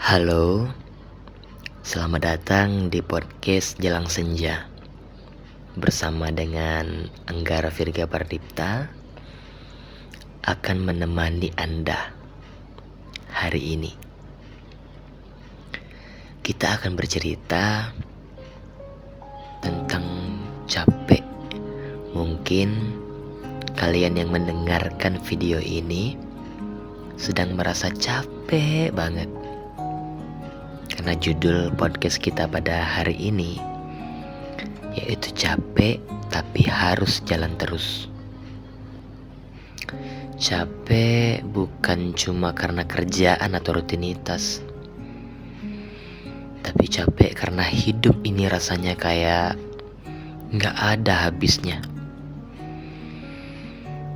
Halo, selamat datang di podcast Jelang Senja bersama dengan Anggara Virga Pardipta akan menemani Anda hari ini. Kita akan bercerita tentang capek. Mungkin kalian yang mendengarkan video ini sedang merasa capek banget. Karena judul podcast kita pada hari ini yaitu capek tapi harus jalan terus. Capek bukan cuma karena kerjaan atau rutinitas, tapi capek karena hidup ini rasanya kayak gak ada habisnya.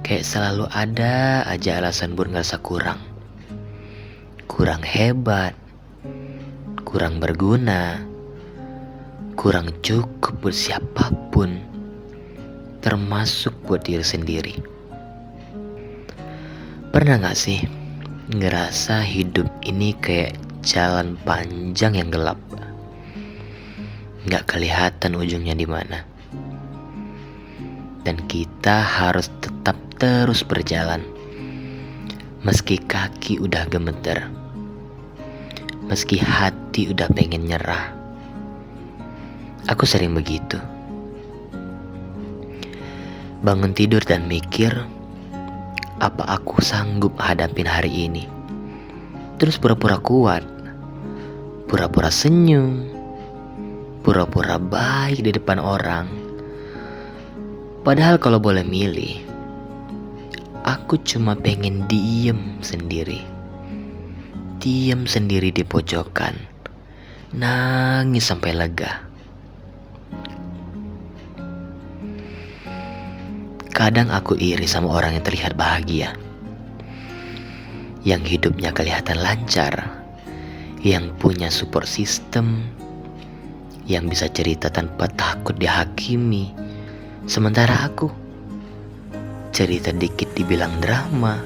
Kayak selalu ada aja alasan buat ngerasa kurang hebat, kurang berguna, kurang cukup buat siapapun, termasuk buat diri sendiri. Pernah gak sih ngerasa hidup ini kayak jalan panjang yang gelap, gak kelihatan ujungnya di mana, dan kita harus tetap terus berjalan meski kaki udah gemeter, meski hati udah pengen nyerah. Aku sering begitu. Bangun tidur dan mikir, apa aku sanggup hadapin hari ini? Terus pura-pura kuat, pura-pura senyum, pura-pura baik di depan orang. Padahal kalau boleh milih, aku cuma pengen diem sendiri di pojokan, nangis sampai lega. Kadang aku iri sama orang yang terlihat bahagia, yang hidupnya kelihatan lancar, yang punya support system, yang bisa cerita tanpa takut dihakimi. Sementara aku cerita dikit dibilang drama,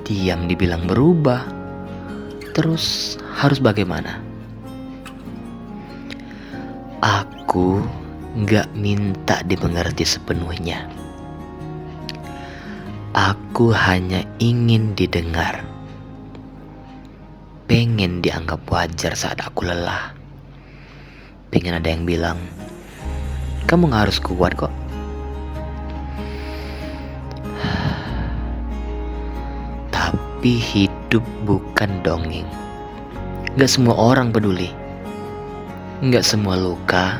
diam dibilang berubah. Terus harus bagaimana? Aku gak minta dimengerti sepenuhnya. Aku hanya ingin didengar. Pengen dianggap wajar saat aku lelah. Pengen ada yang bilang, kamu gak harus kuat kok. Tapi hidup bukan dongeng. Gak semua orang peduli. Gak semua luka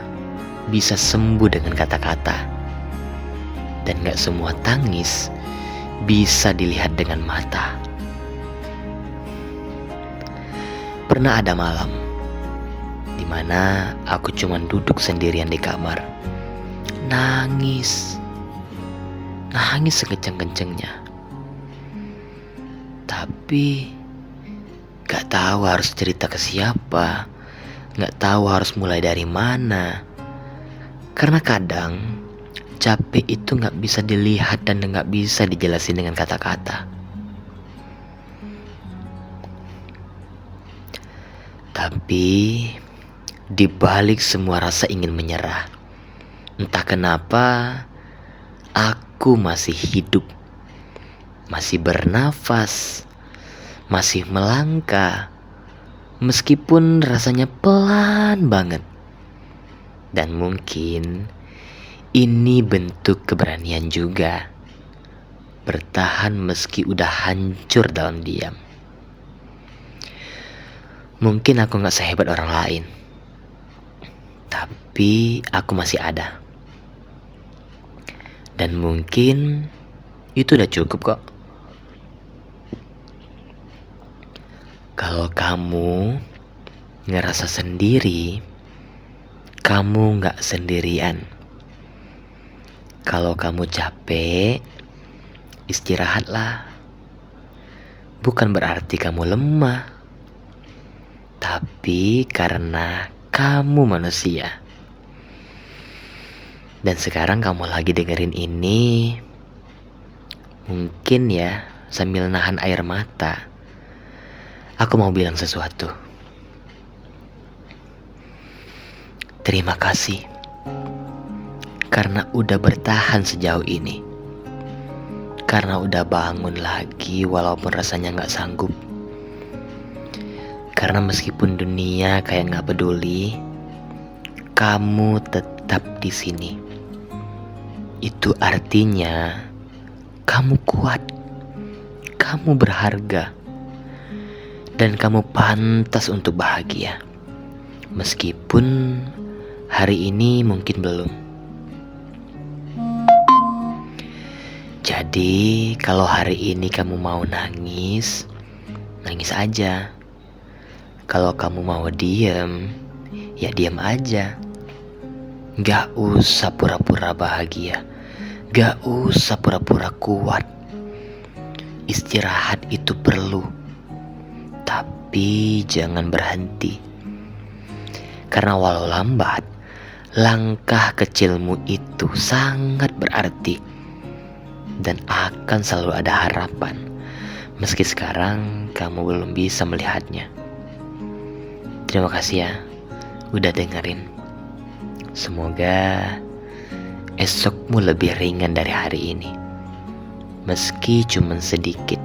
bisa sembuh dengan kata-kata. Dan gak semua tangis bisa dilihat dengan mata. Pernah ada malam dimana aku cuma duduk sendirian di kamar, nangis sekenceng-kencengnya. Tapi gak tahu harus cerita ke siapa, gak tahu harus mulai dari mana. Karena kadang capek itu gak bisa dilihat dan gak bisa dijelasin dengan kata-kata. Tapi di balik semua rasa ingin menyerah, entah kenapa aku masih hidup, masih bernafas, masih melangkah, meskipun rasanya pelan banget. Dan mungkin ini bentuk keberanian juga, bertahan meski udah hancur dalam diam. Mungkin aku gak sehebat orang lain, tapi aku masih ada. Dan mungkin itu udah cukup kok. Kalau kamu ngerasa sendiri, kamu gak sendirian. Kalau kamu capek, istirahatlah. Bukan berarti kamu lemah, tapi karena kamu manusia. Dan sekarang kamu lagi dengerin ini, mungkin ya sambil nahan air mata, Aku mau bilang sesuatu. Terima kasih karena udah bertahan sejauh ini. Karena udah bangun lagi walaupun rasanya gak sanggup. Karena meskipun dunia kayak gak peduli, kamu tetap di sini. Itu artinya kamu kuat, kamu berharga, dan kamu pantas untuk bahagia. Meskipun hari ini mungkin belum. Jadi kalau hari ini kamu mau nangis, nangis aja. Kalau kamu mau diem, ya diem aja. Gak usah pura-pura bahagia, gak usah pura-pura kuat. Istirahat itu perlu, tapi jangan berhenti. Karena walau lambat, langkah kecilmu itu sangat berarti. Dan akan selalu ada harapan, meski sekarang kamu belum bisa melihatnya. Terima kasih ya, udah dengerin. Semoga esokmu lebih ringan dari hari ini, meski cuma sedikit.